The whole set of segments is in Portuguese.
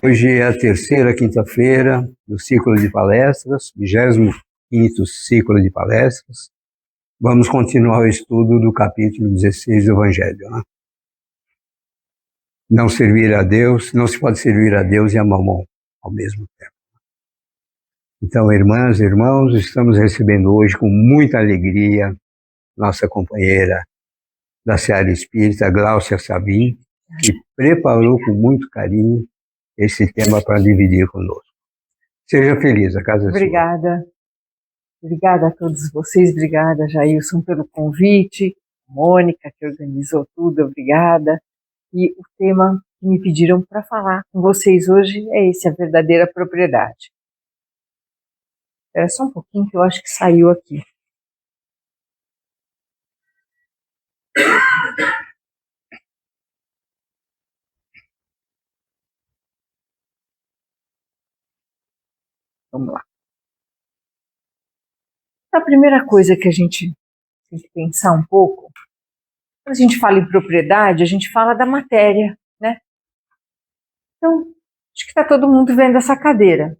Hoje é a terceira quinta-feira do ciclo de palestras, 25º ciclo de palestras. Vamos continuar o estudo do capítulo 16 do Evangelho, né? Não servir a Deus, não se pode servir a Deus e a Mamon ao mesmo tempo. Então, irmãs e irmãos, estamos recebendo hoje com muita alegria nossa companheira da Seara Espírita, Gláucia Sabin, que preparou com muito carinho esse tema para dividir conosco. Seja feliz, a casa é sua. Obrigada. Obrigada a todos vocês, obrigada, Jailson, pelo convite, Mônica, que organizou tudo, obrigada. E o tema que me pediram para falar com vocês hoje é esse, a verdadeira propriedade. Espera só um pouquinho que eu acho que saiu aqui. Vamos lá. A primeira coisa que a gente tem que pensar um pouco, quando a gente fala em propriedade, a gente fala da matéria, né? Então, acho que está todo mundo vendo essa cadeira.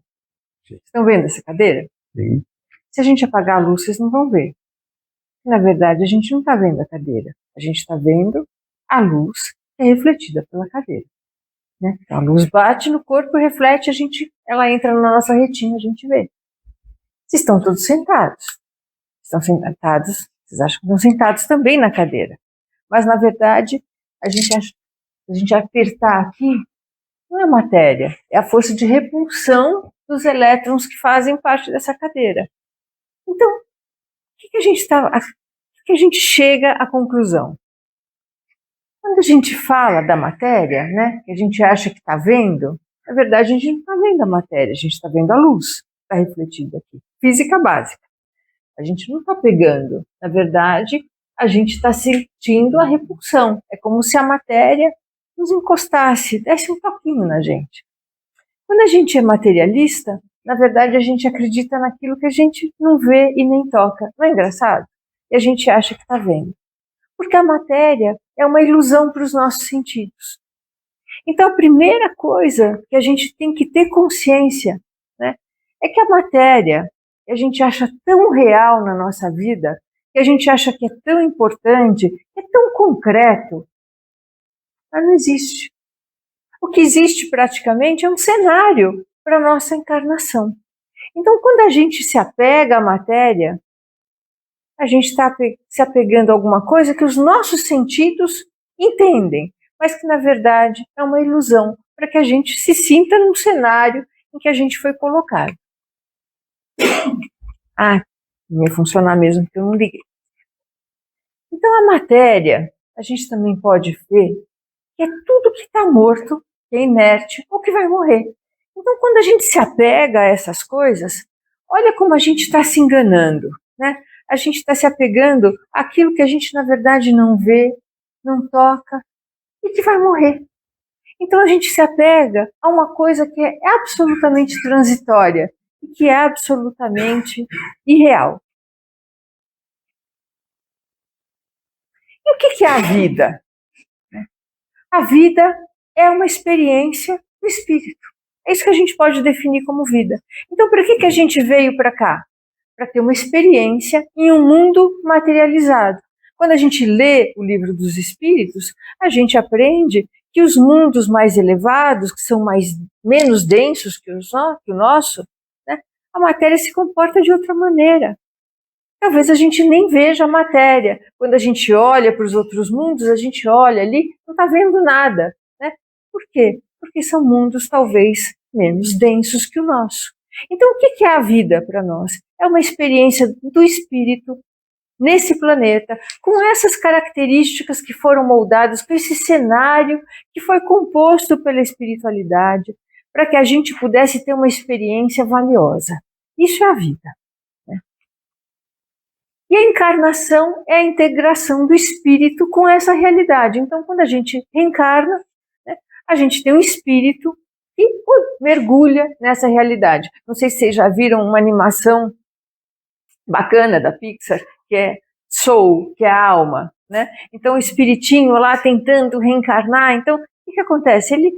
Sim. Estão vendo essa cadeira? Sim. Se a gente apagar a luz, vocês não vão ver. Na verdade, a gente não está vendo a cadeira. A gente está vendo a luz que é refletida pela cadeira. Né? Então, a luz bate no corpo, reflete, ela entra na nossa retina, a gente vê. Vocês estão todos sentados. Estão sentados, vocês acham que estão sentados também na cadeira. Mas, na verdade, a gente apertar aqui, não é matéria, é a força de repulsão dos elétrons que fazem parte dessa cadeira. Então, o que a gente chega à conclusão? Quando a gente fala da matéria, né, que a gente acha que está vendo, na verdade a gente não está vendo a matéria, a gente está vendo a luz que está refletida aqui. Física básica. A gente não está pegando. Na verdade, a gente está sentindo a repulsão. É como se a matéria nos encostasse, desse um toquinho na gente. Quando a gente é materialista, na verdade a gente acredita naquilo que a gente não vê e nem toca. Não é engraçado? E a gente acha que está vendo. Porque a matéria é uma ilusão para os nossos sentidos. Então, a primeira coisa que a gente tem que ter consciência, né, é que a matéria, que a gente acha tão real na nossa vida, que a gente acha que é tão importante, que é tão concreto, ela não existe. O que existe praticamente é um cenário para a nossa encarnação. Então, quando a gente se apega à matéria, a gente está se apegando a alguma coisa que os nossos sentidos entendem, mas que na verdade é uma ilusão, para que a gente se sinta num cenário em que a gente foi colocado. Não ia funcionar mesmo, porque eu não liguei. Então a matéria, a gente também pode ver que é tudo que está morto, que é inerte ou que vai morrer. Então quando a gente se apega a essas coisas, olha como a gente está se enganando, né? A gente está se apegando àquilo que a gente, na verdade, não vê, não toca e que vai morrer. Então a gente se apega a uma coisa que é absolutamente transitória e que é absolutamente irreal. E o que é a vida? A vida é uma experiência do espírito. É isso que a gente pode definir como vida. Então, para que a gente veio para cá? Para ter uma experiência em um mundo materializado. Quando a gente lê o Livro dos Espíritos, a gente aprende que os mundos mais elevados, que são menos densos que o nosso, né, a matéria se comporta de outra maneira. Talvez a gente nem veja a matéria. Quando a gente olha para os outros mundos, a gente olha ali, não está vendo nada. Né? Por quê? Porque são mundos talvez menos densos que o nosso. Então, o que é a vida para nós? É uma experiência do espírito nesse planeta, com essas características que foram moldadas, com esse cenário que foi composto pela espiritualidade, para que a gente pudesse ter uma experiência valiosa. Isso é a vida. Né? E a encarnação é a integração do espírito com essa realidade. Então, quando a gente reencarna, né, a gente tem um espírito que mergulha nessa realidade. Não sei se vocês já viram uma animação bacana da Pixar, que é Soul, que é a alma, né? Então o espiritinho lá tentando reencarnar, então o que acontece? Ele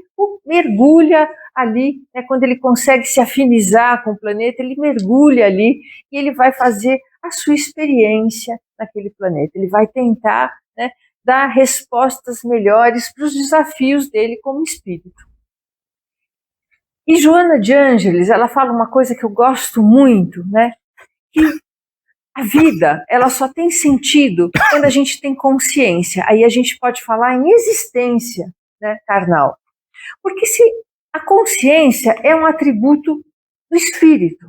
mergulha ali, né, quando ele consegue se afinizar com o planeta, ele mergulha ali e ele vai fazer a sua experiência naquele planeta. Ele vai tentar, né, dar respostas melhores para os desafios dele como espírito. E Joana de Ângeles, ela fala uma coisa que eu gosto muito, né, que a vida, ela só tem sentido quando a gente tem consciência. Aí a gente pode falar em existência, né, carnal. Porque se a consciência é um atributo do espírito,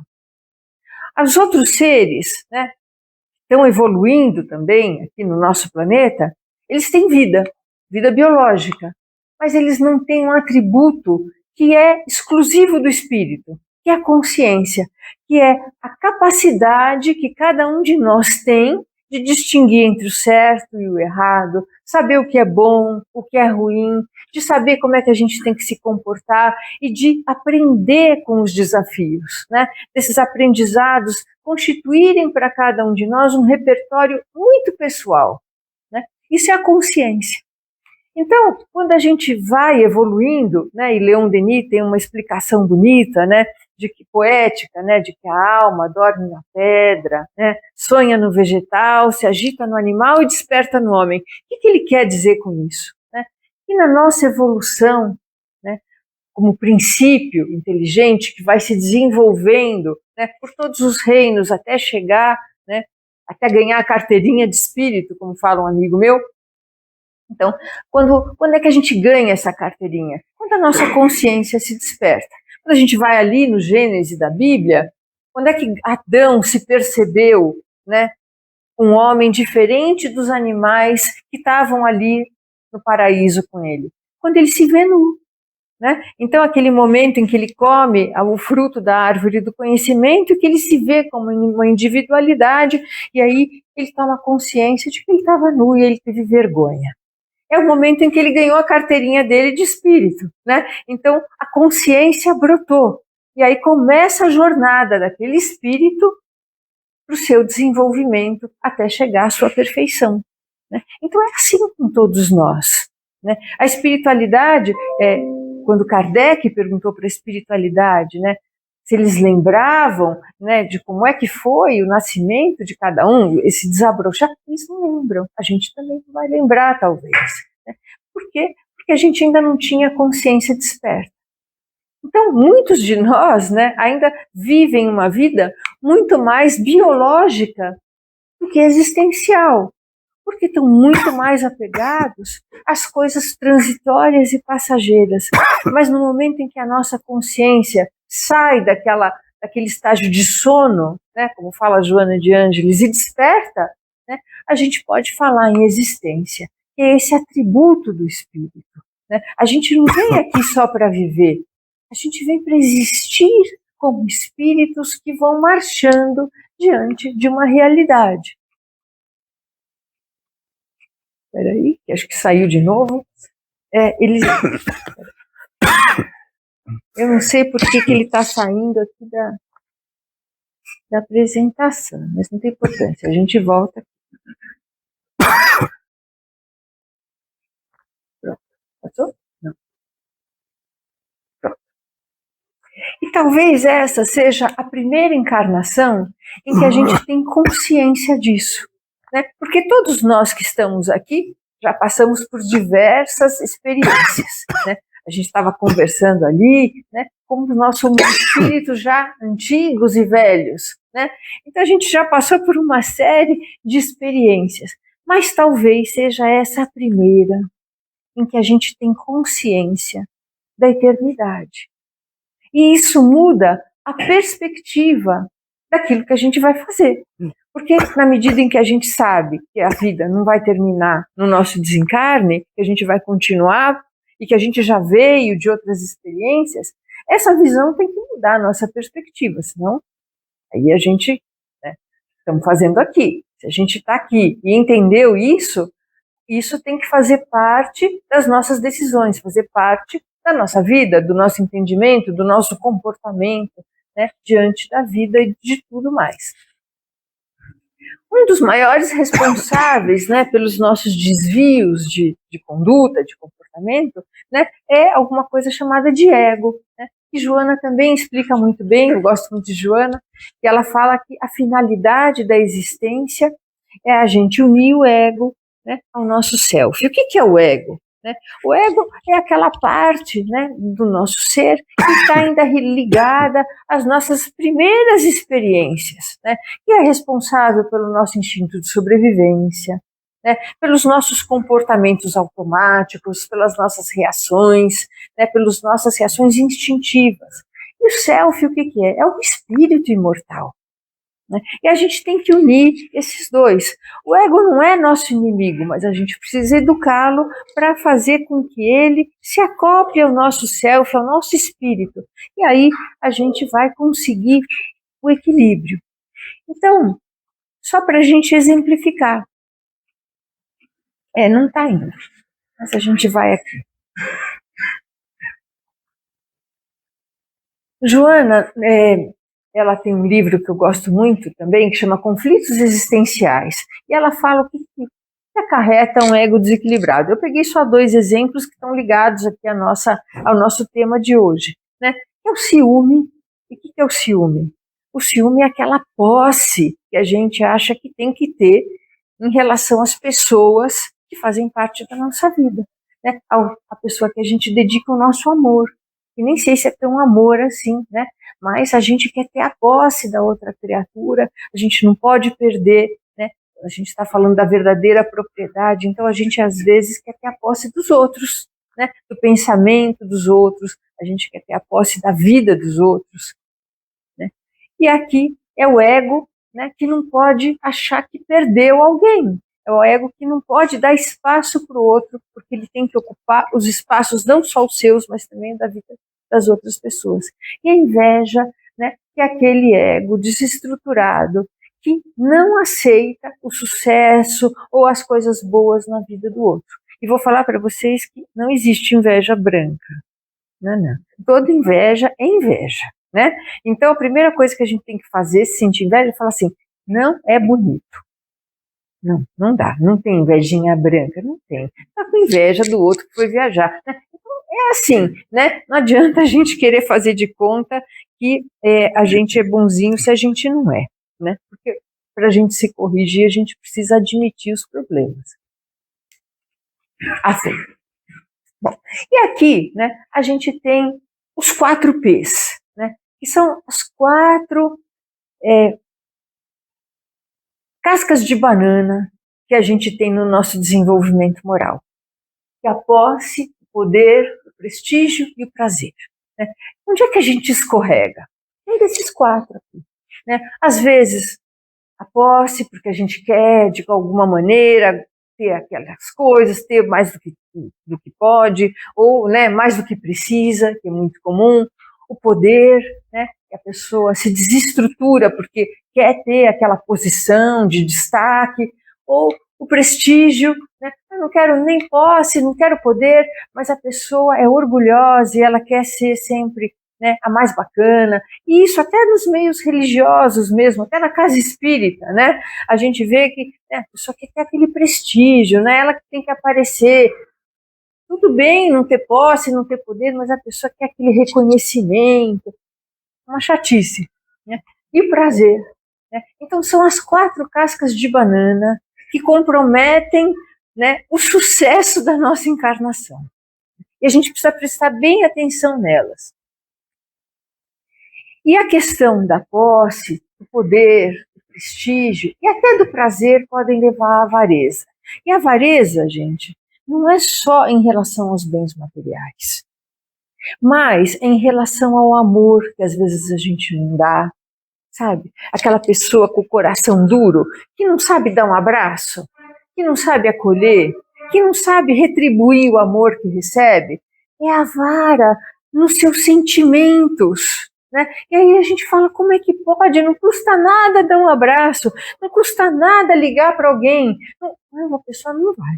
os outros seres, né, estão evoluindo também aqui no nosso planeta, eles têm vida, vida biológica, mas eles não têm um atributo que é exclusivo do espírito, que é a consciência, que é a capacidade que cada um de nós tem de distinguir entre o certo e o errado, saber o que é bom, o que é ruim, de saber como é que a gente tem que se comportar e de aprender com os desafios, né? Desses aprendizados constituírem para cada um de nós um repertório muito pessoal, né? Isso é a consciência. Então, quando a gente vai evoluindo, né, e Leon Denis tem uma explicação bonita, né, de que poética, né, de que a alma dorme na pedra, né, sonha no vegetal, se agita no animal e desperta no homem. O que ele quer dizer com isso? Né? E na nossa evolução, né, como princípio inteligente que vai se desenvolvendo, né, por todos os reinos até chegar, né, até ganhar a carteirinha de espírito, como fala um amigo meu. Então, quando é que a gente ganha essa carteirinha? Quando a nossa consciência se desperta. Quando a gente vai ali no Gênesis da Bíblia, quando é que Adão se percebeu, né, um homem diferente dos animais que estavam ali no paraíso com ele? Quando ele se vê nu. Né? Então, aquele momento em que ele come o fruto da árvore do conhecimento, que ele se vê como uma individualidade, e aí ele toma consciência de que ele estava nu e ele teve vergonha. É o momento em que ele ganhou a carteirinha dele de espírito, né? Então, a consciência brotou. E aí começa a jornada daquele espírito para o seu desenvolvimento até chegar à sua perfeição. Né? Então, é assim com todos nós. Né? A espiritualidade, quando Kardec perguntou para a espiritualidade, né, se eles lembravam, né, de como é que foi o nascimento de cada um, esse desabrochar, eles não lembram. A gente também não vai lembrar, talvez. Né? Por quê? Porque a gente ainda não tinha consciência desperta. Então, muitos de nós, né, ainda vivem uma vida muito mais biológica do que existencial, porque estão muito mais apegados às coisas transitórias e passageiras. Mas no momento em que a nossa consciência sai daquele estágio de sono, né, como fala Joana de Ângeles, e desperta, né, a gente pode falar em existência, que é esse atributo do espírito. Né? A gente não vem aqui só para viver, a gente vem para existir como espíritos que vão marchando diante de uma realidade. Espera aí, que acho que saiu de novo. Eu não sei por que ele está saindo aqui da apresentação, mas não tem importância, a gente volta aqui. Pronto. Passou? Não. Pronto. E talvez essa seja a primeira encarnação em que a gente tem consciência disso. Né? Porque todos nós que estamos aqui já passamos por diversas experiências. Né? A gente estava conversando ali, né, como nós somos espíritos já antigos e velhos. Né? Então a gente já passou por uma série de experiências, mas talvez seja essa a primeira em que a gente tem consciência da eternidade. E isso muda a perspectiva daquilo que a gente vai fazer. Porque na medida em que a gente sabe que a vida não vai terminar no nosso desencarne, que a gente vai continuar e que a gente já veio de outras experiências, essa visão tem que mudar a nossa perspectiva, senão aí a gente, né, estamos fazendo aqui. Se a gente está aqui e entendeu isso, isso tem que fazer parte das nossas decisões, fazer parte da nossa vida, do nosso entendimento, do nosso comportamento, né, diante da vida e de tudo mais. Um dos maiores responsáveis, né, pelos nossos desvios de conduta, de comportamento, né, é alguma coisa chamada de ego, né? E Joana também explica muito bem, eu gosto muito de Joana, e ela fala que a finalidade da existência é a gente unir o ego, né, ao nosso self. E o que é o ego? Né? O ego é aquela parte, né, do nosso ser que está ainda ligada às nossas primeiras experiências, né, que é responsável pelo nosso instinto de sobrevivência, né, pelos nossos comportamentos automáticos, pelas nossas reações, né, pelas nossas reações instintivas. E o self, o que é? É o espírito imortal. Né? E a gente tem que unir esses dois. O ego não é nosso inimigo, mas a gente precisa educá-lo para fazer com que ele se acople ao nosso self, ao nosso espírito. E aí a gente vai conseguir o equilíbrio. Então, só para a gente exemplificar. Não está indo, mas a gente vai aqui. Joana, ela tem um livro que eu gosto muito também, que chama Conflitos Existenciais, e ela fala o que acarreta um ego desequilibrado. Eu peguei só 2 exemplos que estão ligados aqui ao nosso tema de hoje, né? É o ciúme. E o que é o ciúme? O ciúme é aquela posse que a gente acha que tem que ter em relação às pessoas que fazem parte da nossa vida, né? A pessoa que a gente dedica o nosso amor. E nem sei se é tão amor assim, né? Mas a gente quer ter a posse da outra criatura, a gente não pode perder, né? A gente está falando da verdadeira propriedade, então a gente às vezes quer ter a posse dos outros, né? Do pensamento dos outros, a gente quer ter a posse da vida dos outros, né? E aqui é o ego, né, que não pode achar que perdeu alguém. É o ego que não pode dar espaço para o outro, porque ele tem que ocupar os espaços, não só os seus, mas também da vida das outras pessoas. E a inveja, né, que é aquele ego desestruturado que não aceita o sucesso ou as coisas boas na vida do outro. E vou falar para vocês que não existe inveja branca. Não. Toda inveja é inveja, né? Então a primeira coisa que a gente tem que fazer, se sentir inveja, é falar assim, não é bonito. Não dá, não tem invejinha branca, não tem. Tá com inveja do outro que foi viajar. Então, é assim, né? Não adianta a gente querer fazer de conta que a gente é bonzinho se a gente não é, né? Porque para a gente se corrigir, a gente precisa admitir os problemas. Assim. Bom, e aqui, né, a gente tem os 4 P's, né, que são as 4 cascas de banana que a gente tem no nosso desenvolvimento moral. Que é a posse, o poder, o prestígio e o prazer. Né? Onde é que a gente escorrega? Um desses 4 aqui. Né? Às vezes, a posse, porque a gente quer, de alguma maneira, ter aquelas coisas, ter mais do que pode, ou, né, mais do que precisa, que é muito comum. O poder, né, que a pessoa se desestrutura porque quer ter aquela posição de destaque, ou o prestígio, né, eu não quero nem posse, não quero poder, mas a pessoa é orgulhosa e ela quer ser sempre, né, a mais bacana, e isso até nos meios religiosos mesmo, até na casa espírita, né, a gente vê que, né, a pessoa quer ter aquele prestígio, né, ela que tem que aparecer. Tudo bem não ter posse, não ter poder, mas a pessoa quer aquele reconhecimento, uma chatice, né? E o prazer, né? Então são as 4 cascas de banana que comprometem, né, o sucesso da nossa encarnação. E a gente precisa prestar bem atenção nelas. E a questão da posse, do poder, do prestígio e até do prazer podem levar à avareza. E a avareza, gente, não é só em relação aos bens materiais, mas em relação ao amor que às vezes a gente não dá, sabe? Aquela pessoa com o coração duro, que não sabe dar um abraço, que não sabe acolher, que não sabe retribuir o amor que recebe, é avara nos seus sentimentos. Né? E aí a gente fala, como é que pode? Não custa nada dar um abraço, não custa nada ligar para alguém. Não, a pessoa não vai.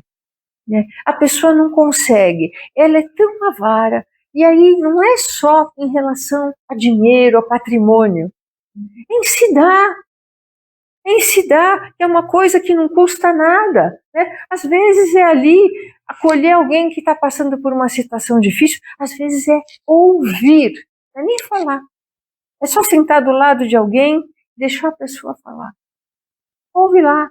Né? A pessoa não consegue, ela é tão avara. E aí não é só em relação a dinheiro, a patrimônio, em se dar, em se dar, que é uma coisa que não custa nada, né? Às vezes é ali acolher alguém que está passando por uma situação difícil, às vezes é ouvir, não é nem falar. É só sentar do lado de alguém, deixar a pessoa falar. Ouve lá,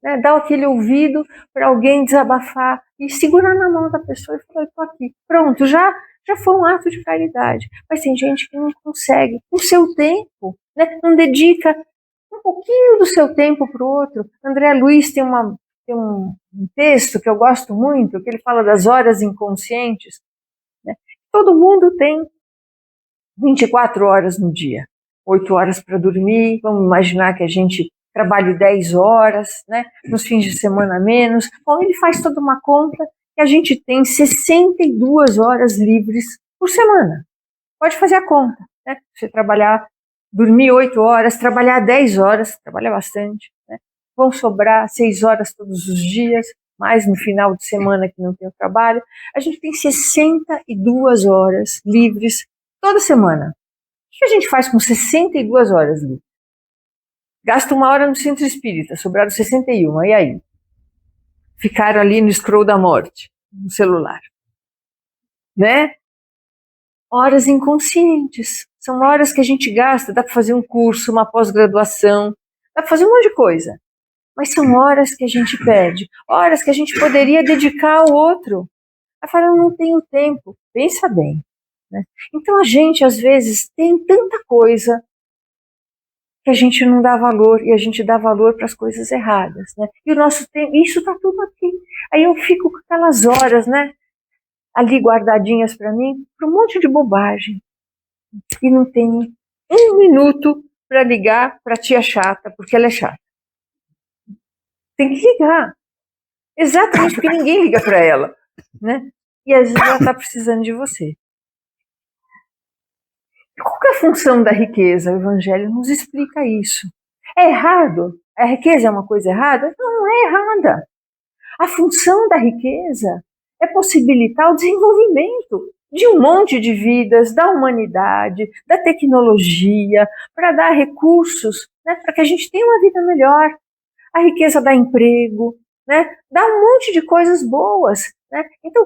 né? Dá aquele ouvido para alguém desabafar e segurar na mão da pessoa e falar, estou aqui. Pronto, já foi um ato de caridade. Mas tem gente que não consegue, com o seu tempo, né? Não dedica um pouquinho do seu tempo para o outro. André Luiz tem um texto que eu gosto muito, que ele fala das horas inconscientes. Né? Todo mundo tem 24 horas no dia, 8 horas para dormir, vamos imaginar que a gente trabalhe 10 horas, né? Nos fins de semana menos. Bom, ele faz toda uma conta que a gente tem 62 horas livres por semana. Pode fazer a conta, né? Você trabalhar, dormir 8 horas, trabalhar 10 horas, trabalha bastante, né? Vão sobrar 6 horas todos os dias, mais no final de semana que não tem o trabalho. A gente tem 62 horas livres toda semana. O que a gente faz com 62 horas livres? Gasta 1 hora no centro espírita, sobraram 61, e aí? Ficaram ali no scroll da morte, no celular. Né? Horas inconscientes. São horas que a gente gasta, dá para fazer um curso, uma pós-graduação, dá para fazer um monte de coisa. Mas são horas que a gente perde, horas que a gente poderia dedicar ao outro. Aí fala, eu não tenho tempo. Pensa bem. Né? Então a gente, às vezes, tem tanta coisa que a gente não dá valor, e a gente dá valor para as coisas erradas. Né? E o nosso tempo, isso está tudo aqui. Aí eu fico com aquelas horas, né? Ali guardadinhas para mim, para um monte de bobagem. E não tenho 1 minuto para ligar para a tia chata, porque ela é chata. Tem que ligar. Exatamente porque ninguém liga para ela. Né? E às vezes ela está precisando de você. Qual que é a função da riqueza? O Evangelho nos explica isso. É errado? A riqueza é uma coisa errada? Não, não é errada. A função da riqueza é possibilitar o desenvolvimento de um monte de vidas, da humanidade, da tecnologia, para dar recursos, né, para que a gente tenha uma vida melhor. A riqueza dá emprego, né, dá um monte de coisas boas. Né? Então,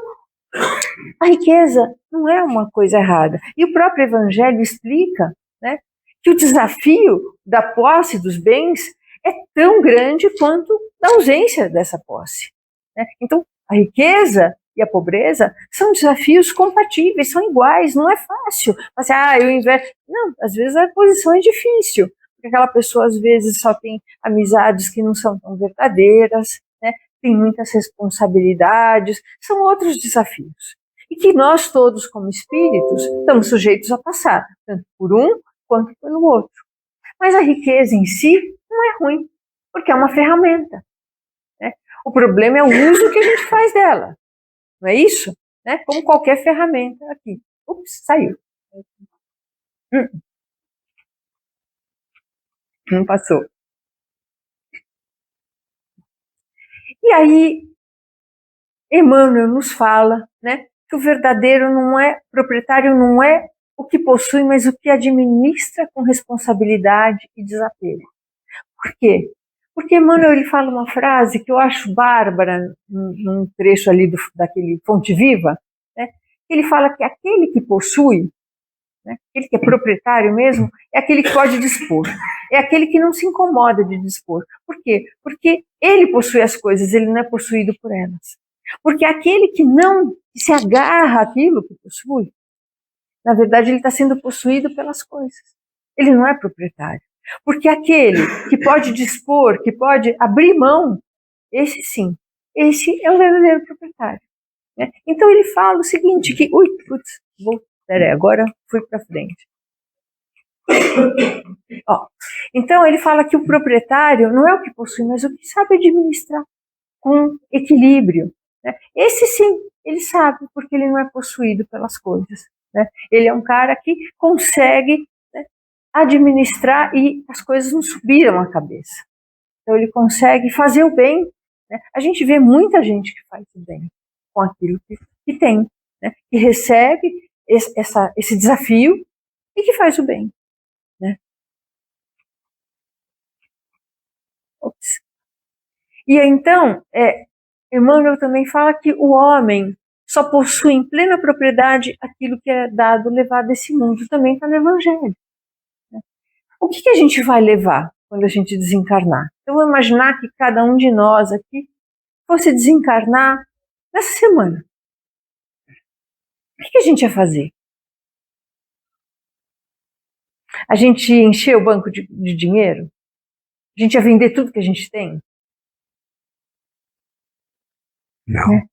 a riqueza não é uma coisa errada. E o próprio Evangelho explica, né, que o desafio da posse dos bens é tão grande quanto da ausência dessa posse. Né? Então, a riqueza e a pobreza são desafios compatíveis, são iguais, não é fácil. Mas, eu investo. Não, às vezes a posição é difícil, porque aquela pessoa às vezes só tem amizades que não são tão verdadeiras, né? Tem muitas responsabilidades, são outros desafios. E que nós todos, como espíritos, estamos sujeitos a passar, tanto por um quanto pelo outro. Mas a riqueza em si não é ruim, porque é uma ferramenta. Né? O problema é o uso que a gente faz dela. Não é isso? Né? Como qualquer ferramenta aqui. Ups, saiu. Não passou. E aí, Emmanuel nos fala, né, que o verdadeiro proprietário não é o que possui, mas o que administra com responsabilidade e desapego. Por quê? Porque Emmanuel ele fala uma frase que eu acho bárbara, num trecho ali daquele Fonte Viva, né? Ele fala que aquele que possui, né, aquele que é proprietário mesmo, é aquele que pode dispor. É aquele que não se incomoda de dispor. Por quê? Porque ele possui as coisas, ele não é possuído por elas. Porque aquele que não se agarra àquilo que possui, na verdade ele está sendo possuído pelas coisas. Ele não é proprietário. Porque aquele que pode dispor, que pode abrir mão, esse sim, esse é o verdadeiro proprietário. Né? Então ele fala o seguinte, que, peraí, agora fui para frente. Então ele fala que o proprietário não é o que possui, mas o que sabe administrar com equilíbrio. Né? Esse sim, ele sabe, porque ele não é possuído pelas coisas. Né? Ele é um cara que consegue, né, administrar e as coisas não subiram a cabeça. Então ele consegue fazer o bem. Né? A gente vê muita gente que faz o bem com aquilo que tem, né? Que recebe esse desafio e que faz o bem. Né? Ops. E então, Emmanuel também fala que o homem só possui em plena propriedade aquilo que é dado, levado desse mundo. Também está no Evangelho. O que a gente vai levar quando a gente desencarnar? Eu vou imaginar que cada um de nós aqui fosse desencarnar nessa semana. O que a gente ia fazer? A gente ia encher o banco de dinheiro? A gente ia vender tudo que a gente tem? Não. Né?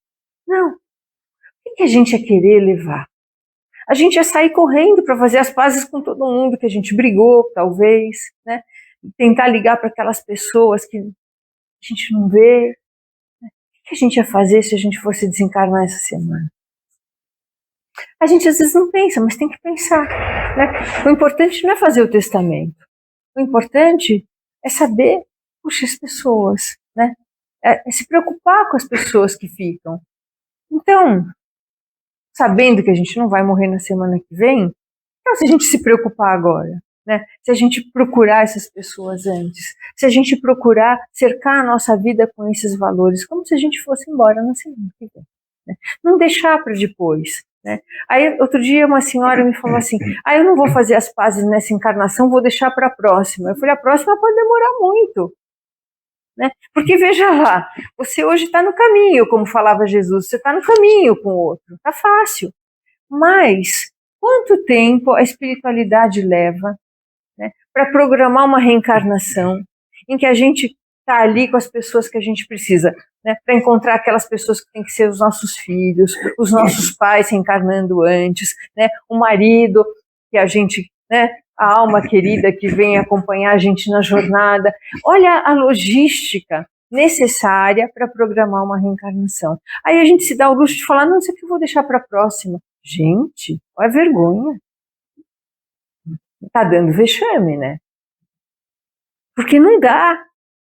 Não. O que a gente ia querer levar? A gente ia sair correndo para fazer as pazes com todo mundo que a gente brigou, talvez, né? Tentar ligar para aquelas pessoas que a gente não vê. O que a gente ia fazer se a gente fosse desencarnar essa semana? A gente às vezes não pensa, mas tem que pensar, né? O importante não é fazer o testamento. O importante é saber, puxa, as pessoas, né? É se preocupar com as pessoas que ficam. Então, sabendo que a gente não vai morrer na semana que vem, então se a gente se preocupar agora, né? Se a gente procurar essas pessoas antes, se a gente procurar cercar a nossa vida com esses valores, como se a gente fosse embora na semana que vem, né? Não deixar para depois, né? Aí outro dia uma senhora me falou assim, eu não vou fazer as pazes nessa encarnação, vou deixar para a próxima. Eu falei, a próxima pode demorar muito, né? Porque veja lá, você hoje está no caminho, como falava Jesus, você está no caminho com o outro, está fácil, mas quanto tempo a espiritualidade leva, né, para programar uma reencarnação em que a gente está ali com as pessoas que a gente precisa, né, para encontrar aquelas pessoas que têm que ser os nossos filhos, os nossos pais reencarnando antes, né, o marido que a gente, né, a alma querida que vem acompanhar a gente na jornada. Olha a logística necessária para programar uma reencarnação. Aí a gente se dá o luxo de falar, não, isso aqui eu vou deixar para a próxima. Gente, olha a vergonha. Tá dando vexame, né? Porque não dá,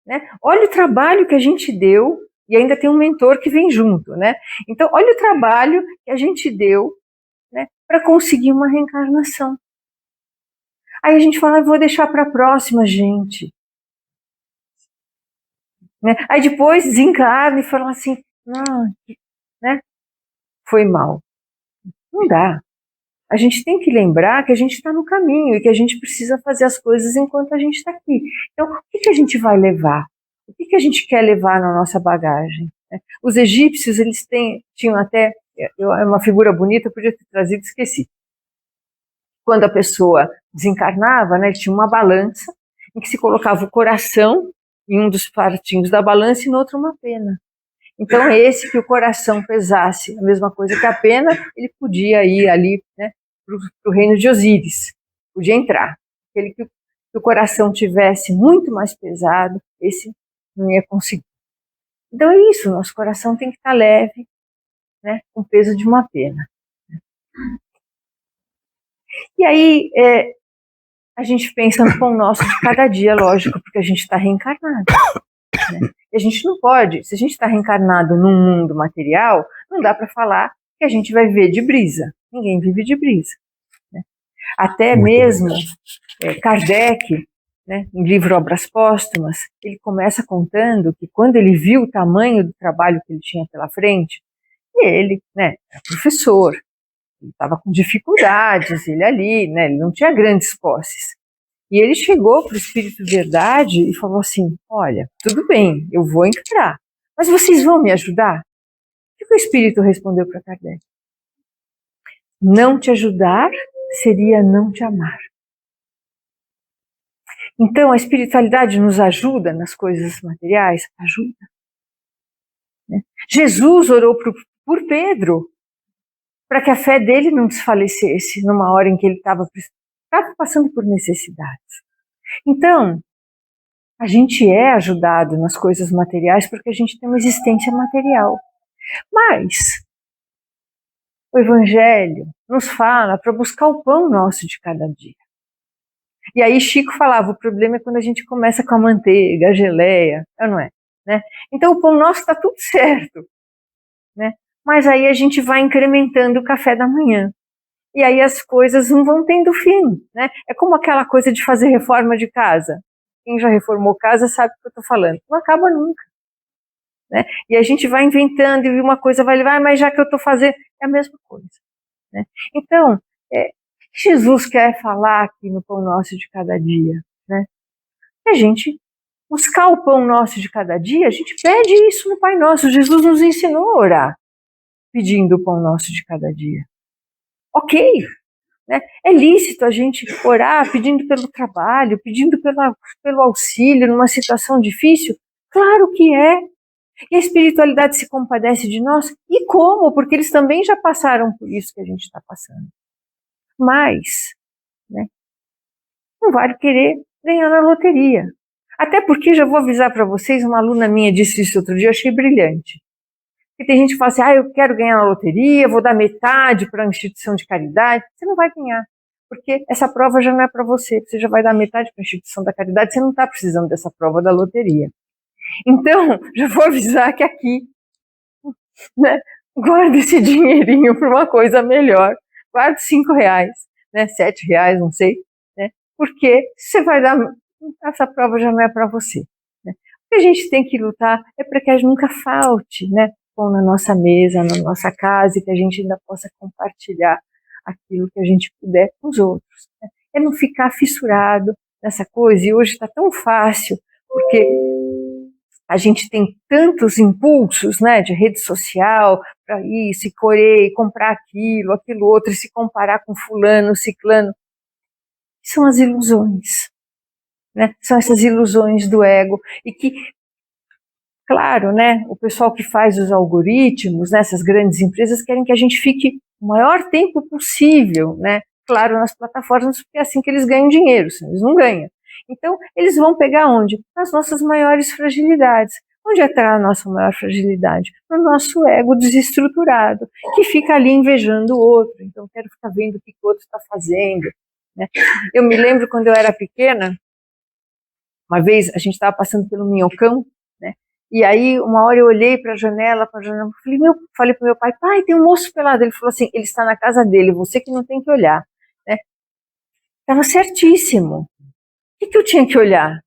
né? Olha o trabalho que a gente deu, e ainda tem um mentor que vem junto, né? Então, olha o trabalho que a gente deu, né, para conseguir uma reencarnação. Aí a gente fala, vou deixar para a próxima, gente. Né? Aí depois desencarna e fala assim, não, né? Foi mal. Não dá. A gente tem que lembrar que a gente está no caminho e que a gente precisa fazer as coisas enquanto a gente está aqui. Então, o que a gente vai levar? O que a gente quer levar na nossa bagagem? Os egípcios, eles tinham até, é uma figura bonita, eu podia ter trazido, esqueci. Quando a pessoa desencarnava, né, tinha uma balança em que se colocava o coração em um dos partinhos da balança e no outro uma pena. Então, esse que o coração pesasse a mesma coisa que a pena, ele podia ir ali, né, para o reino de Osíris, podia entrar. Aquele que o coração tivesse muito mais pesado, esse não ia conseguir. Então é isso, nosso coração tem que estar leve, né, com o peso de uma pena. E aí a gente pensa no pão nosso de cada dia, lógico, porque a gente está reencarnado. Né? E a gente não pode, se a gente está reencarnado num mundo material, não dá para falar que a gente vai viver de brisa. Ninguém vive de brisa. Né? Até muito mesmo Kardec, né, em livro Obras Póstumas, ele começa contando que quando ele viu o tamanho do trabalho que ele tinha pela frente, e ele, né, era professor, ele estava com dificuldades, ele ali, né, ele não tinha grandes posses. E ele chegou para o Espírito Verdade e falou assim, olha, tudo bem, eu vou encarar, mas vocês vão me ajudar? O que o Espírito respondeu para Kardec? Não te ajudar seria não te amar. Então, a espiritualidade nos ajuda nas coisas materiais? Ajuda. Né? Jesus orou por Pedro, para que a fé dele não desfalecesse numa hora em que ele estava passando por necessidades. Então, a gente é ajudado nas coisas materiais porque a gente tem uma existência material. Mas o Evangelho nos fala para buscar o pão nosso de cada dia. E aí Chico falava, o problema é quando a gente começa com a manteiga, a geleia, não é? Né? Então o pão nosso está tudo certo, né? Mas aí a gente vai incrementando o café da manhã. E aí as coisas não vão tendo fim, né? É como aquela coisa de fazer reforma de casa. quem já reformou casa sabe o que eu estou falando. Não acaba nunca. Né? E a gente vai inventando e uma coisa vai levar, mas já que eu estou fazendo, é a mesma coisa. Né? Então, o que Jesus quer falar aqui no Pão Nosso de Cada Dia? Né? A gente buscar o pão nosso de cada dia, a gente pede isso no Pai Nosso. Jesus nos ensinou a orar, pedindo o pão nosso de cada dia. Ok, né? É lícito a gente orar pedindo pelo trabalho, pedindo pelo auxílio numa situação difícil? Claro que é. E a espiritualidade se compadece de nós? E como? Porque eles também já passaram por isso que a gente está passando. Mas, né, não vale querer ganhar na loteria. Até porque, já vou avisar para vocês, uma aluna minha disse isso outro dia, eu achei brilhante. Porque tem gente que fala assim, eu quero ganhar na loteria, vou dar metade para a instituição de caridade. Você não vai ganhar, porque essa prova já não é para você. Você já vai dar metade para a instituição da caridade, você não está precisando dessa prova da loteria. Então, já vou avisar que aqui, né, guarda esse dinheirinho para uma coisa melhor. Guarda R$5, né, R$7, não sei, né, porque você vai dar... Essa prova já não é para você. Né? O que a gente tem que lutar é para que nunca falte, né, pão na nossa mesa, na nossa casa, e que a gente ainda possa compartilhar aquilo que a gente puder com os outros. Né? É não ficar fissurado nessa coisa, e hoje está tão fácil, porque a gente tem tantos impulsos, né, de rede social, para isso, e correr, e comprar aquilo outro, e se comparar com fulano, ciclano. São as ilusões. Né? São essas ilusões do ego e que, claro, né, o pessoal que faz os algoritmos, né, essas grandes empresas querem que a gente fique o maior tempo possível, né, claro, nas plataformas, porque é assim que eles ganham dinheiro, senão eles não ganham. Então, eles vão pegar onde? Nas nossas maiores fragilidades. Onde está a nossa maior fragilidade? No nosso ego desestruturado, que fica ali invejando o outro. Então, quero ficar vendo o que o outro está fazendo. Né? Eu me lembro quando eu era pequena, uma vez a gente estava passando pelo Minhocão, né? E aí uma hora eu olhei para a janela, falei para o meu pai, tem um moço pelado. Ele falou assim, ele está na casa dele, você que não tem que olhar. Né? Estava certíssimo. O que eu tinha que olhar?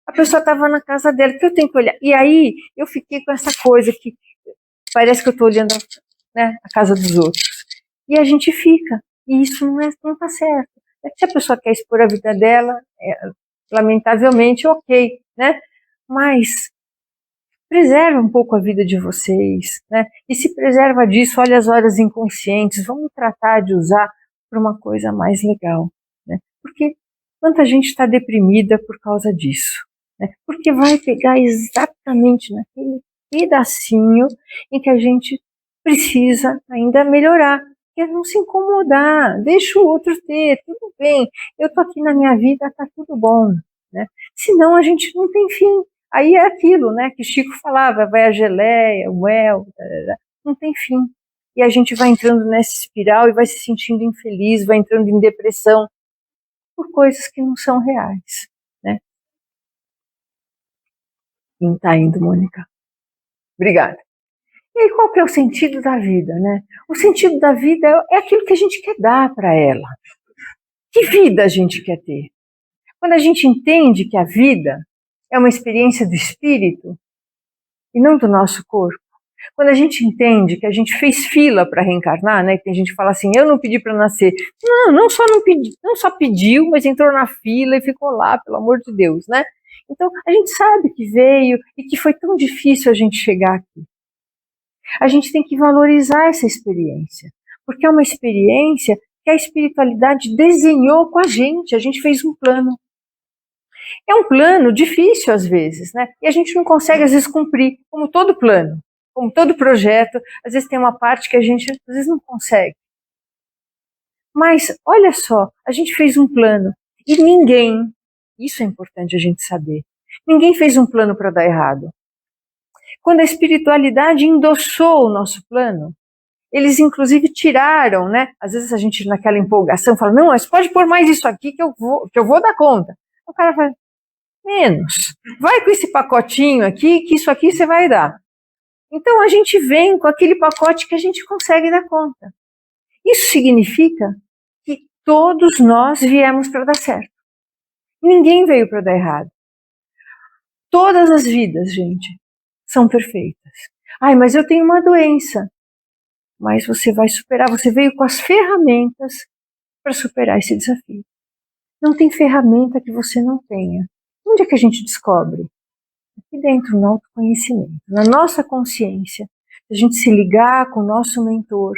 A pessoa estava na casa dela, o que eu tenho que olhar? E aí eu fiquei com essa coisa que parece que eu estou olhando, né, a casa dos outros. E a gente fica, e isso não está certo. Se a pessoa quer expor a vida dela, lamentavelmente, ok, né? Mas preserva um pouco a vida de vocês, né? E se preserva disso, olha as horas inconscientes, vamos tratar de usar para uma coisa mais legal, né? Porque quanta gente está deprimida por causa disso, né? Porque vai pegar exatamente naquele pedacinho em que a gente precisa ainda melhorar, que é não se incomodar, deixa o outro ter, tudo bem, eu estou aqui na minha vida, está tudo bom, né? Senão a gente não tem fim. Aí é aquilo, né, que Chico falava, vai a geleia, o mel, não tem fim. E a gente vai entrando nessa espiral e vai se sentindo infeliz, vai entrando em depressão por coisas que não são reais, né? Não está indo, Mônica. Obrigada. E aí, qual que é o sentido da vida, né? O sentido da vida é aquilo que a gente quer dar para ela. Que vida a gente quer ter? Quando a gente entende que a vida é uma experiência do espírito e não do nosso corpo, quando a gente entende que a gente fez fila para reencarnar, né? Tem gente que fala assim, eu não pedi para nascer. Não só pediu, mas entrou na fila e ficou lá, pelo amor de Deus, né? Então, a gente sabe que veio e que foi tão difícil a gente chegar aqui. A gente tem que valorizar essa experiência, porque é uma experiência que a espiritualidade desenhou com a gente fez um plano. É um plano difícil às vezes, né? E a gente não consegue às vezes cumprir, como todo plano, como todo projeto, às vezes tem uma parte que a gente às vezes não consegue. Mas olha só, a gente fez um plano e ninguém, isso é importante a gente saber, ninguém fez um plano para dar errado. Quando a espiritualidade endossou o nosso plano, eles inclusive tiraram, né? Às vezes a gente naquela empolgação fala, não, mas pode pôr mais isso aqui que eu vou dar conta. O cara fala, menos, vai com esse pacotinho aqui, que isso aqui você vai dar. Então a gente vem com aquele pacote que a gente consegue dar conta. Isso significa que todos nós viemos para dar certo. Ninguém veio para dar errado. Todas as vidas, gente, são perfeitas. Ai, mas eu tenho uma doença. Mas você vai superar, você veio com as ferramentas para superar esse desafio. Não tem ferramenta que você não tenha. Onde é que a gente descobre? Aqui dentro, no autoconhecimento, na nossa consciência. Se a gente se ligar com o nosso mentor,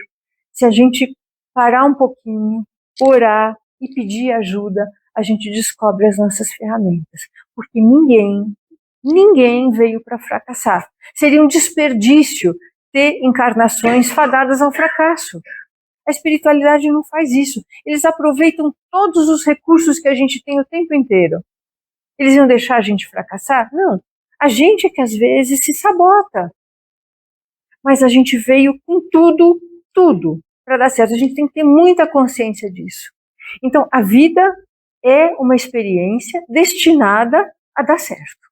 se a gente parar um pouquinho, orar e pedir ajuda, a gente descobre as nossas ferramentas. Porque ninguém veio para fracassar. Seria um desperdício ter encarnações fadadas ao fracasso. A espiritualidade não faz isso. Eles aproveitam todos os recursos que a gente tem o tempo inteiro. Eles iam deixar a gente fracassar? Não. A gente é que às vezes se sabota. Mas a gente veio com tudo para dar certo. A gente tem que ter muita consciência disso. Então, a vida é uma experiência destinada a dar certo.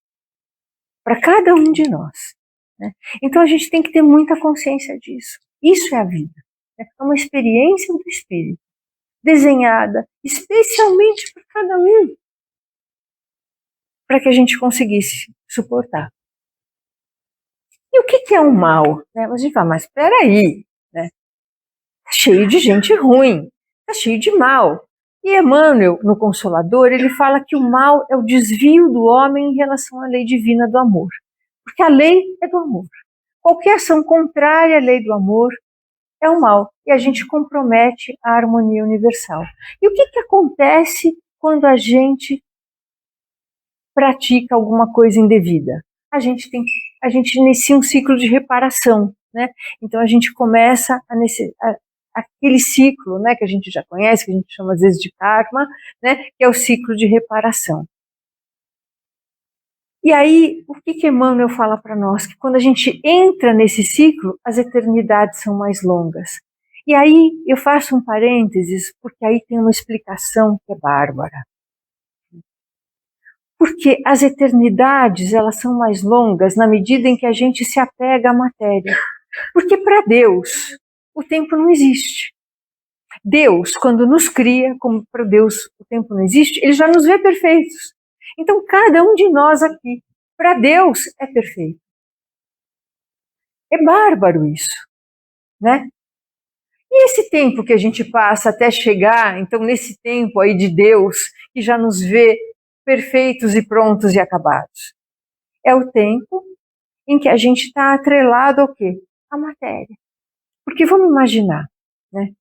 Para cada um de nós. Né? Então, a gente tem que ter muita consciência disso. Isso é a vida. É uma experiência do espírito, desenhada especialmente para cada um, para que a gente conseguisse suportar. E o que é um mal? Né? A gente fala, mas espera aí, né? Tá cheio de gente ruim, tá cheio de mal. E Emmanuel, no Consolador, ele fala que o mal é o desvio do homem em relação à lei divina do amor. Porque a lei é do amor. Qualquer ação contrária à lei do amor é o mal, e a gente compromete a harmonia universal. E o que acontece quando a gente pratica alguma coisa indevida? A gente inicia um ciclo de reparação, né? Então a gente começa aquele ciclo, né, que a gente já conhece, que a gente chama às vezes de karma, né, que é o ciclo de reparação. E aí, o que Emmanuel fala para nós? Que quando a gente entra nesse ciclo, as eternidades são mais longas. E aí, eu faço um parênteses, porque aí tem uma explicação que é bárbara. Porque as eternidades, elas são mais longas na medida em que a gente se apega à matéria. Porque para Deus, o tempo não existe. Deus, quando nos cria, como para Deus o tempo não existe, ele já nos vê perfeitos. Então, cada um de nós aqui, para Deus, é perfeito. É bárbaro isso, né? E esse tempo que a gente passa até chegar, então, nesse tempo aí de Deus, que já nos vê perfeitos e prontos e acabados, é o tempo em que a gente está atrelado ao quê? À matéria. Porque vamos imaginar, né?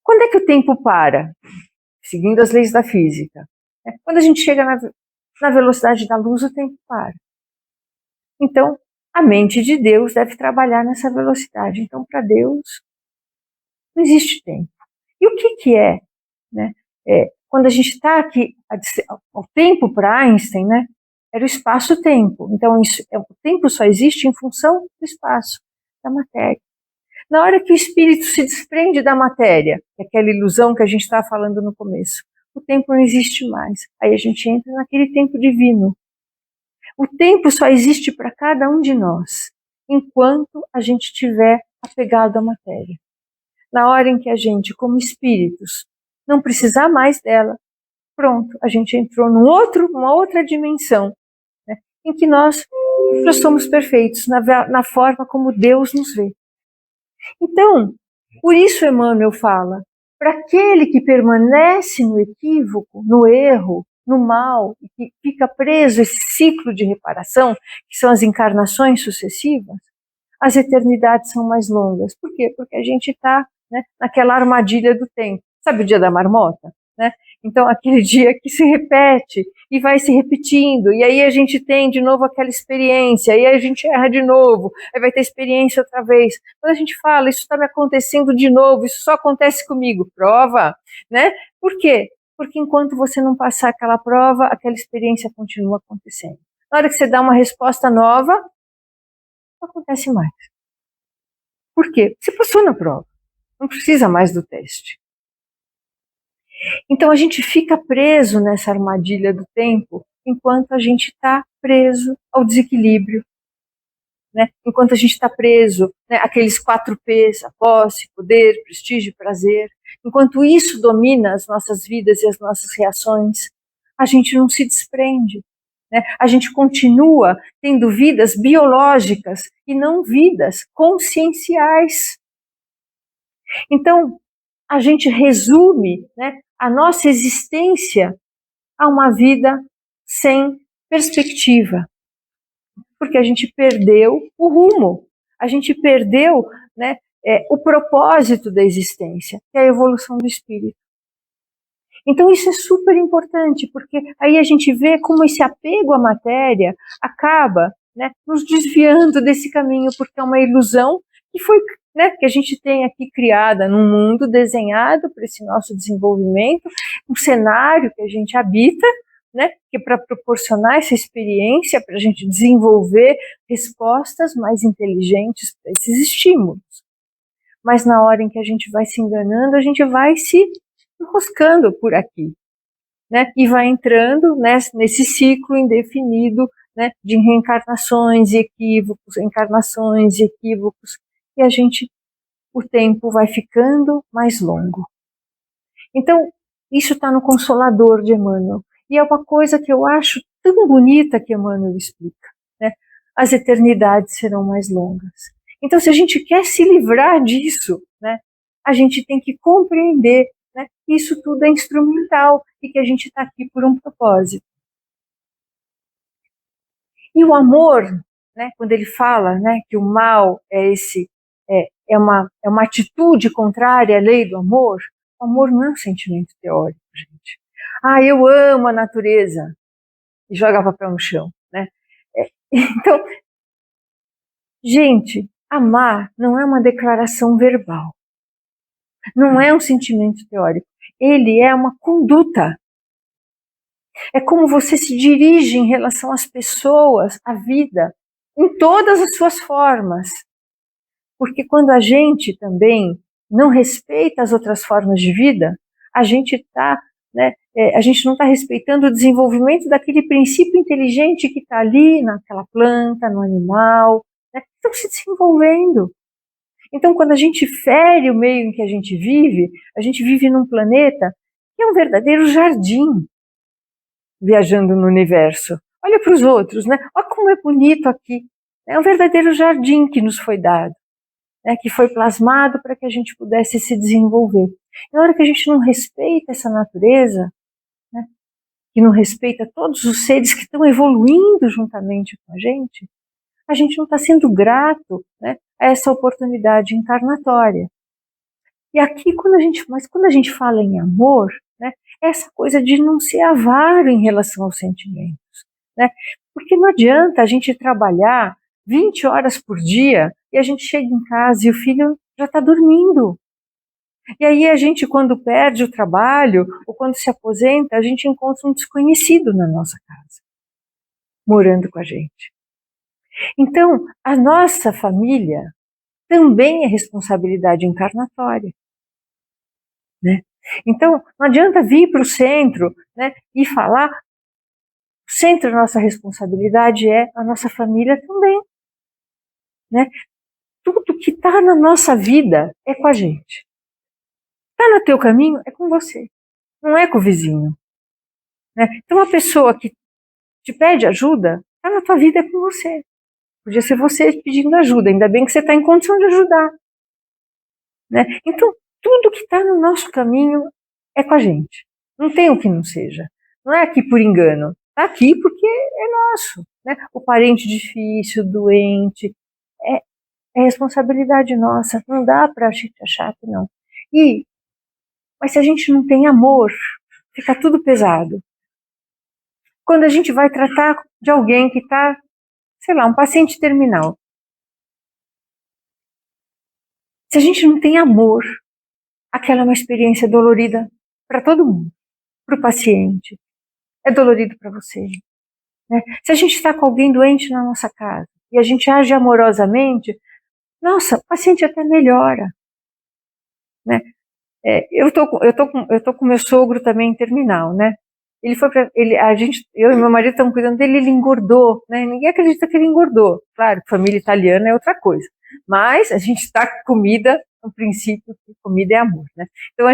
Quando é que o tempo para? Seguindo as leis da física. Né? Quando a gente chega na velocidade da luz, o tempo para. Então, a mente de Deus deve trabalhar nessa velocidade. Então, para Deus, não existe tempo. E o que é? Né? Quando a gente está aqui, o tempo para Einstein, né, era o espaço-tempo. Então, o tempo só existe em função do espaço, da matéria. Na hora que o espírito se desprende da matéria, que é aquela ilusão que a gente estava falando no começo, o tempo não existe mais. Aí a gente entra naquele tempo divino. O tempo só existe para cada um de nós, enquanto a gente estiver apegado à matéria. Na hora em que a gente, como espíritos, não precisar mais dela, pronto, a gente entrou numa outra dimensão, né, em que nós somos perfeitos, na forma como Deus nos vê. Então, por isso Emmanuel fala, para aquele que permanece no equívoco, no erro, no mal, e que fica preso a esse ciclo de reparação, que são as encarnações sucessivas, as eternidades são mais longas. Por quê? Porque a gente está, né, naquela armadilha do tempo. Sabe o dia da marmota? Né? Então, aquele dia que se repete e vai se repetindo, e aí a gente tem de novo aquela experiência, e aí a gente erra de novo, aí vai ter experiência outra vez. Quando a gente fala, isso está me acontecendo de novo, isso só acontece comigo, prova, né? Por quê? Porque enquanto você não passar aquela prova, aquela experiência continua acontecendo. Na hora que você dá uma resposta nova, não acontece mais. Por quê? Você passou na prova, não precisa mais do teste. Então a gente fica preso nessa armadilha do tempo enquanto a gente está preso ao desequilíbrio, né? Enquanto a gente está preso, né, aqueles 4 P's, a posse, poder, prestígio e prazer, enquanto isso domina as nossas vidas e as nossas reações, a gente não se desprende, né? A gente continua tendo vidas biológicas e não vidas conscienciais. Então, a gente resume, né, a nossa existência a uma vida sem perspectiva, porque a gente perdeu o rumo, a gente perdeu, né, o propósito da existência, que é a evolução do espírito. Então isso é super importante, porque aí a gente vê como esse apego à matéria acaba, né, nos desviando desse caminho, porque é uma ilusão que foi, né, que a gente tem aqui criada num mundo desenhado para esse nosso desenvolvimento, um cenário que a gente habita, né, que é para proporcionar essa experiência, para a gente desenvolver respostas mais inteligentes para esses estímulos. Mas na hora em que a gente vai se enganando, a gente vai se enroscando por aqui, né? E vai entrando, né, nesse ciclo indefinido, né, de reencarnações e equívocos, encarnações e equívocos, e o tempo vai ficando mais longo. Então, isso está no Consolador de Emmanuel, e é uma coisa que eu acho tão bonita que Emmanuel explica, né? As eternidades serão mais longas. Então, se a gente quer se livrar disso, né, a gente tem que compreender, né, que isso tudo é instrumental e que a gente está aqui por um propósito. E o amor, né, quando ele fala, né, que o mal é uma atitude contrária à lei do amor, o amor não é um sentimento teórico, gente. Ah, eu amo a natureza e joga papel no chão, né? Então, gente, amar não é uma declaração verbal, não é um sentimento teórico, ele é uma conduta. É como você se dirige em relação às pessoas, à vida, em todas as suas formas. Porque quando a gente também não respeita as outras formas de vida, a gente está, né, a gente não está respeitando o desenvolvimento daquele princípio inteligente que está ali naquela planta, no animal, né, que estão se desenvolvendo. Então, quando a gente fere o meio em que a gente vive num planeta que é um verdadeiro jardim, viajando no universo. Olha para os outros, né? Olha como é bonito aqui. É um verdadeiro jardim que nos foi dado, né? Que foi plasmado para que a gente pudesse se desenvolver. E na hora que a gente não respeita essa natureza, né? Que não respeita todos os seres que estão evoluindo juntamente com a gente não está sendo grato, né, a essa oportunidade encarnatória. E aqui, quando a gente fala em amor, né, é essa coisa de não ser avaro em relação aos sentimentos, né? Porque não adianta a gente trabalhar 20 horas por dia e a gente chega em casa e o filho já está dormindo. E aí a gente, quando perde o trabalho ou quando se aposenta, a gente encontra um desconhecido na nossa casa, morando com a gente. Então, a nossa família também é responsabilidade encarnatória, né? Então, não adianta vir para o centro, né, e falar, o centro da nossa responsabilidade é a nossa família também, né? Tudo que está na nossa vida é com a gente. Está no teu caminho, é com você, não é com o vizinho, né? Então, a pessoa que te pede ajuda, está na tua vida, é com você. Podia ser você pedindo ajuda, ainda bem que você está em condição de ajudar, né? Então, tudo que está no nosso caminho é com a gente. Não tem o que não seja. Não é aqui por engano. Está aqui porque é nosso, né? O parente difícil, doente, é responsabilidade nossa. Não dá para a gente achar que não. Mas se a gente não tem amor, fica tudo pesado. Quando a gente vai tratar de alguém que está, sei lá, um paciente terminal, se a gente não tem amor, aquela é uma experiência dolorida para todo mundo, para o paciente, é dolorido para você, né? Se a gente está com alguém doente na nossa casa e a gente age amorosamente, nossa, o paciente até melhora, né? Eu tô com meu sogro também em terminal, né? Ele foi para eu e meu marido estamos cuidando dele, ele engordou, né? Ninguém acredita que ele engordou. Claro, família italiana é outra coisa, mas a gente está com comida, no princípio, que comida é amor, né? Então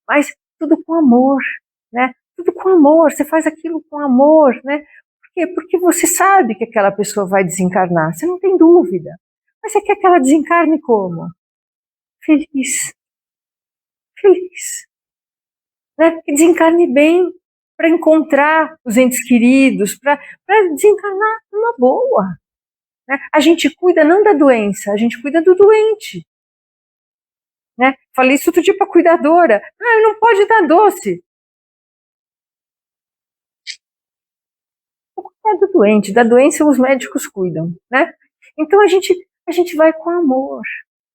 mas tudo com amor, né? tudo com amor, você faz aquilo com amor, né? Por quê? Porque você sabe que aquela pessoa vai desencarnar, você não tem dúvida. Mas você quer que ela desencarne como? Feliz. Feliz. Né? Que desencarne bem, para encontrar os entes queridos, para desencarnar numa boa. Né? A gente cuida não da doença, a gente cuida do doente. Né? Falei isso outro dia para a cuidadora. Ah, não pode dar doce. É do doente, da doença os médicos cuidam, né? Então a gente vai com amor,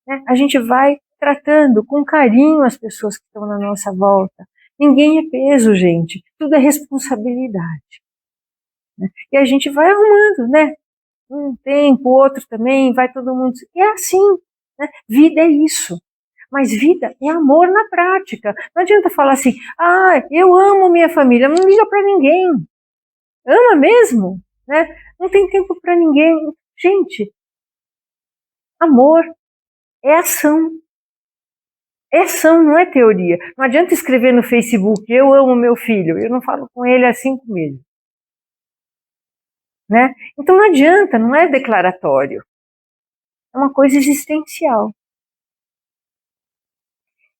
né? A gente vai tratando com carinho as pessoas que estão na nossa volta. Ninguém é peso, gente. Tudo é responsabilidade. Né? E a gente vai arrumando, né? Um tempo, outro também, vai todo mundo. E é assim, né? Vida é isso. Mas vida é amor na prática. Não adianta falar assim, ah, eu amo minha família. Não liga para ninguém. Ama mesmo, né? Não tem tempo para ninguém. Gente, amor é ação. É ação, não é teoria. Não adianta escrever no Facebook, eu amo meu filho. Eu não falo com ele há 5 meses. Né? Então não adianta, não é declaratório. É uma coisa existencial.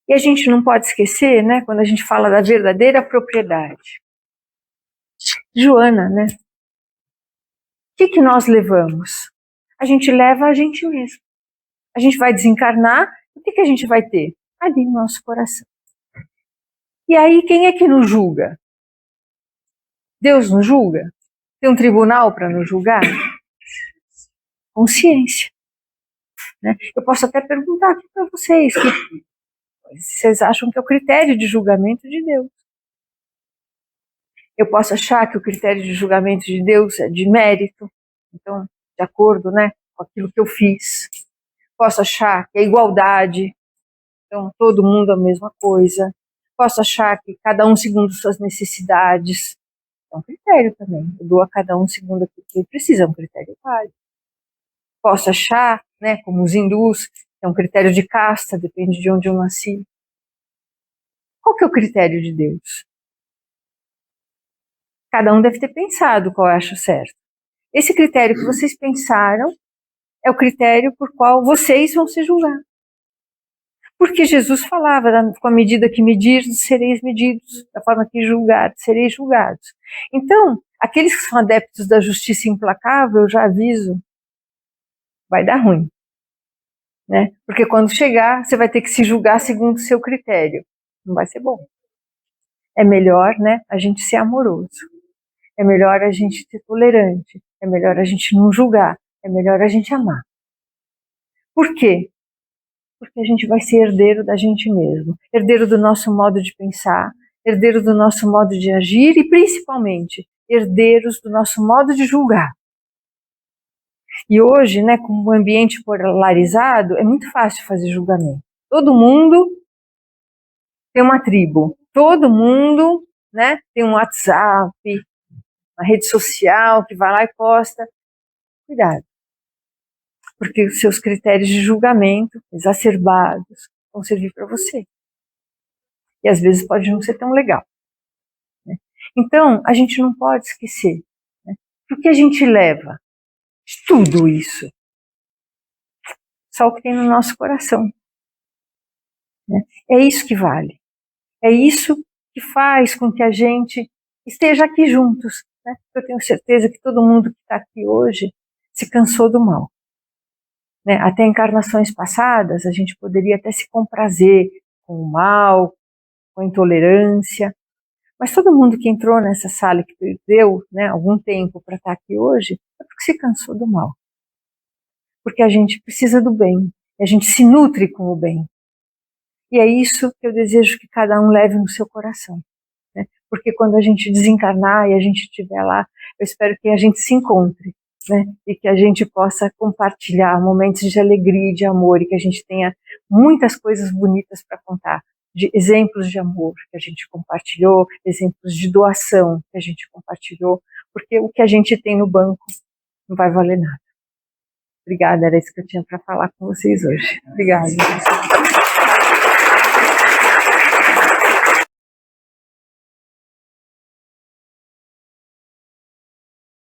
E a gente não pode esquecer, né, quando a gente fala da verdadeira propriedade. Joana, né? O que nós levamos? A gente leva a gente mesmo. A gente vai desencarnar, o que a gente vai ter? Ali no nosso coração. E aí, quem é que nos julga? Deus nos julga? Tem um tribunal para nos julgar? Consciência. Né? Eu posso até perguntar aqui para vocês, vocês acham que é o critério de julgamento de Deus? Eu posso achar que o critério de julgamento de Deus é de mérito, então, de acordo, né, com aquilo que eu fiz. Posso achar que é igualdade, então todo mundo a mesma coisa. Posso achar que cada um segundo suas necessidades. É um critério também. Eu dou a cada um segundo aquilo que ele precisa, é um critério válido. Posso achar, né, como os hindus, é um critério de casta, depende de onde eu nasci. Qual que é o critério de Deus? Cada um deve ter pensado qual eu acho certo. Esse critério que vocês pensaram é o critério por qual vocês vão se julgar. Porque Jesus falava, com a medida que medirdes, sereis medidos, da forma que julgardes, sereis julgados. Então, aqueles que são adeptos da justiça implacável, eu já aviso, vai dar ruim. Né? Porque quando chegar, você vai ter que se julgar segundo o seu critério. Não vai ser bom. É melhor, né, a gente ser amoroso. É melhor a gente ser tolerante. É melhor a gente não julgar. É melhor a gente amar. Por quê? Porque a gente vai ser herdeiro da gente mesmo. Herdeiro do nosso modo de pensar, herdeiro do nosso modo de agir e, principalmente, herdeiros do nosso modo de julgar. E hoje, né, com o ambiente polarizado, é muito fácil fazer julgamento. Todo mundo tem uma tribo. Todo mundo, né, tem um WhatsApp, uma rede social que vai lá e posta. Cuidado. Porque os seus critérios de julgamento exacerbados vão servir para você. E às vezes pode não ser tão legal. Né? Então, a gente não pode esquecer. Né? O que a gente leva de tudo isso? Só o que tem no nosso coração. Né? É isso que vale. É isso que faz com que a gente esteja aqui juntos. Né? Eu tenho certeza que todo mundo que está aqui hoje se cansou do mal. Né? Até encarnações passadas, a gente poderia até se comprazer com o mal, com a intolerância. Mas todo mundo que entrou nessa sala e que perdeu, né, algum tempo para estar aqui hoje, é porque se cansou do mal. Porque a gente precisa do bem, e a gente se nutre com o bem. E é isso que eu desejo que cada um leve no seu coração. Né? Porque quando a gente desencarnar e a gente estiver lá, eu espero que a gente se encontre. Né? E que a gente possa compartilhar momentos de alegria e de amor, e que a gente tenha muitas coisas bonitas para contar. De exemplos de amor que a gente compartilhou, exemplos de doação que a gente compartilhou, porque o que a gente tem no banco não vai valer nada. Obrigada, era isso que eu tinha para falar com vocês hoje. Obrigada.